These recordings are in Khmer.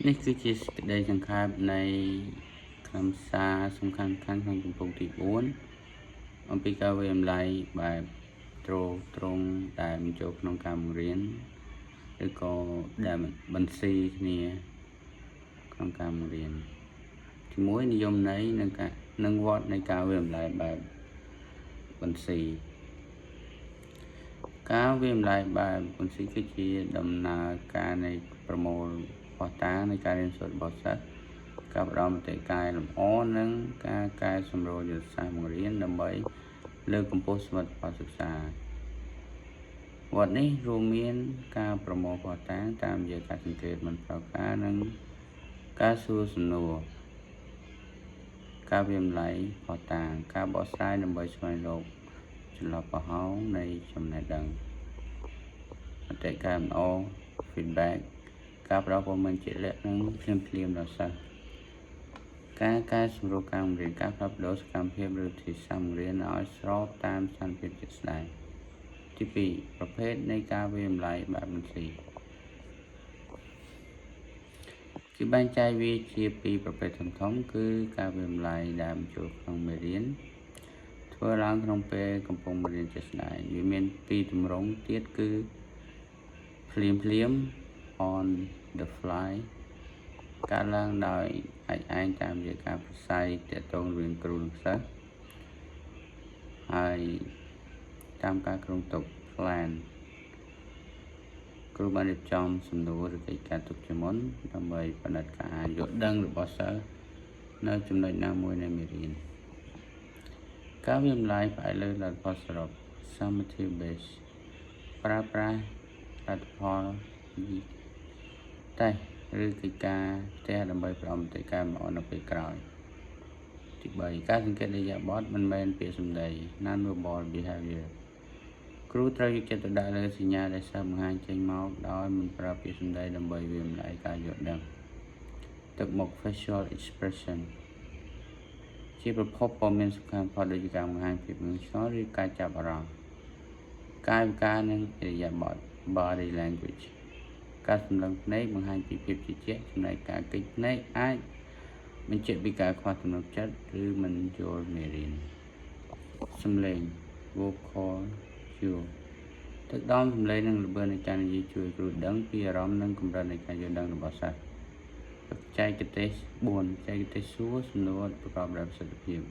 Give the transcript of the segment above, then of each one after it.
នេះគឺជាសេចក្តីសង្ខេបនៃខ្លឹមសារសំខាន់ៗក្នុងជំពូកទី4អំពីការវាយតម្លៃបែបត្រង់ដែលបញ្ចូលក្នុងការបង្រៀនឬក៏ដែលបន្ស៊ីគ្នាក្នុងការបង្រៀនជាមួយនិយមន័យនិងវត្តនៃការវាយតម្លៃបែបបន្ស៊ីការវាយតម្លៃបែបបន្ស៊ីគឺជាដំណើរការនៃប្រមូលភស្តុតាងនៃការរៀនសូត្ររបស់សិស្សការផ្ដល់មតិកែលម្អនិងការកែសម្រួលយុទ្ធសាស្ត្របង្រៀនដើម្បីលើកកម្ពស់សមិទ្ធផលសិក្សាវត្តនេះរួមមានការប្រមូលភស្តុតាងតាមរយៈការសង្កេតមិនប្រការនិងការសួរសំណួរការវាយតម្លៃភស្តុតាងការបកស្រាយដើម្បីស្វែងរកចន្លោះប្រហោងនៃចំណេះដឹងមតិកែលម្អ feedback ការផ្ដល់ព័ត៌មានជាក់លាក់និងភ្លាមដល់សិស្សការកែសម្រួលការបង្រៀនការផ្លាស់ប្ដូរសកម្មភាពឬវិធីសាស្ត្របង្រៀនឲ្យស្របតាមស្ថានភាពជាក់ស្ដែងទី2ប្រភេទនៃការវាយតម្លៃបែបបន្ស៊ីគឺបែងចែកវាជាពីរប្រភេទធំៗគឺការវាយតម្លៃដែលបញ្ចូលក្នុងមេរៀនធ្វើឡើងក្នុងពេលកំពុងបង្រៀនជាក់ស្ដែងវាមានពីរទម្រង់ទៀតគឺភ្លាម on the fly កើតឡើងដោយឯងតាមរយៈការប្រស័យទាក់ទងរវាងគ្រូនិងសិស្សហើយតាមការគ្រោងទុក plan គ្រូបានរៀបចំសំណួរឬកិច្ចការទុកជាមុនដើម្បីពិនិត្យការយល់ដឹងរបស់សិស្សនៅចំណុចណាមួយនៃមេរៀនការវាយតម្លៃផ្អែកលើលទ្ធផលសរុប summative based ប្រើប្រាស់លទ្ធផលតេស្តឬកិច្ចការផ្ទះដើម្បីផ្ដល់មតិកែលម្អនៅពេលក្រោយទី3ការសង្កេតឥរិយាបថមិនមែនពាក្យសម្ដី non-verbal behavior គ្រូត្រូវយកចិត្តទុកដាក់លើសញ្ញាដែលសិស្សបង្ហាញចេញមកដោយមិនប្រើពាក្យសម្ដីដើម្បីវាយតម្លៃការយល់ដឹងទឹកមុខ facial expression ជាប្រភពព័ត៌មានសំខាន់បំផុតដូចជាការបង្ហាញភាពងឿងឆ្ងល់ឬការចាប់អារម្មណ៍កាយវិការនិងឥរិយាបថ body language ការសម្លឹងភ្នែកបង្ហាញពីភាពជឿជាក់ចំណែកការគេចភ្នែកអាចបញ្ជាក់ពីការខ្វះទំនុកចិត្តឬមិនយល់មេរៀនសំឡេង vocal cue ទឹកដមសំឡេងនិងល្បឿននៃការនិយាយជួយគ្រូដឹងពីអារម្មណ៍និងកម្រិតនៃការយល់ដឹងរបស់សិស្សបច្ចេកទេស4បច្ចេកទេសសួរសំណួរប្រកបដោយប្រសិទ្ធភាព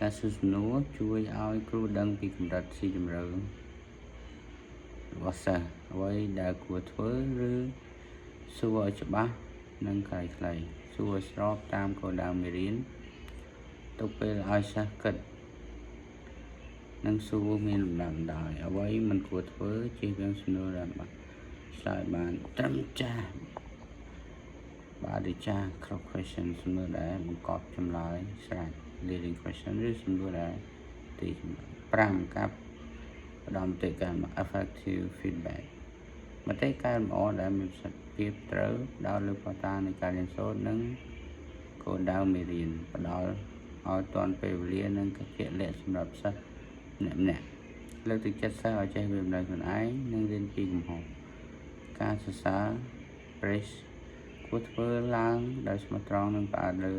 ការសួរសំណួរជួយឲ្យគ្រូដឹងពីកម្រិតស៊ីជម្រៅរបស់សិស្សអ្វីដែលគួរធ្វើឬសួរឲ្យច្បាស់និងខ្លីៗសួរឲ្យស្របតាមគោលដៅមេរៀនទុកពេលឲ្យសិស្សគិតនិងសួរមានលំដាប់ដោយអ្វីមិនគួរធ្វើជៀសវាងសំណួរដែលឆ្លើយបានត្រឹមចាស់បាទចាស់ cross question សំណួរដែលបង្កប់ចម្លើយស្រេច leading question ឬសំណួរដែលទី5ការផ្ដល់មតិកែលម្អ effective feedback មតិកែលម្អដែលមានប្រសិទ្ធភាពត្រូវផ្ដោតលើភស្តុតាងនៃការរៀនសូត្រនិងគោលដៅមេរៀនផ្ដល់ឲ្យទាន់ពេលវេលានិងជាក់លាក់សម្រាប់សិស្សម្នាក់លើកទឹកចិត្តសិស្សឲ្យចេះវាយតម្លៃខ្លួនឯងនិងរៀនពីកំហុសការសរសើរ praise គួរធ្វើឡើងដោយស្មោះត្រង់និងផ្អែកលើ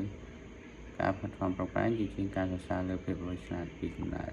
ការខិតខំប្រឹងប្រែងជាជាងការសរសើរលើភាពវៃឆ្លាតពីកំណើត